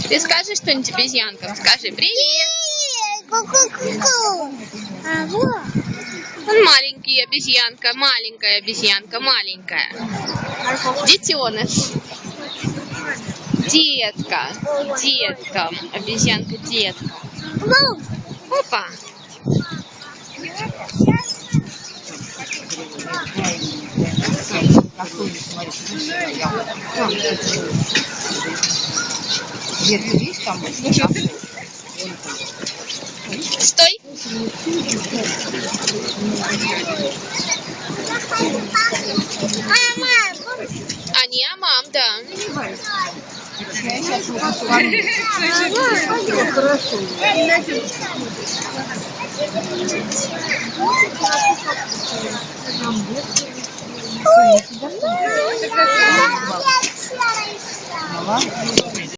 Ты скажи что-нибудь обезьянкам. Скажи привет. Он маленький обезьянка, маленькая. Детеныш. Детка. Обезьянка, детка. Опа. Стой. Они амам, да. Хорошо.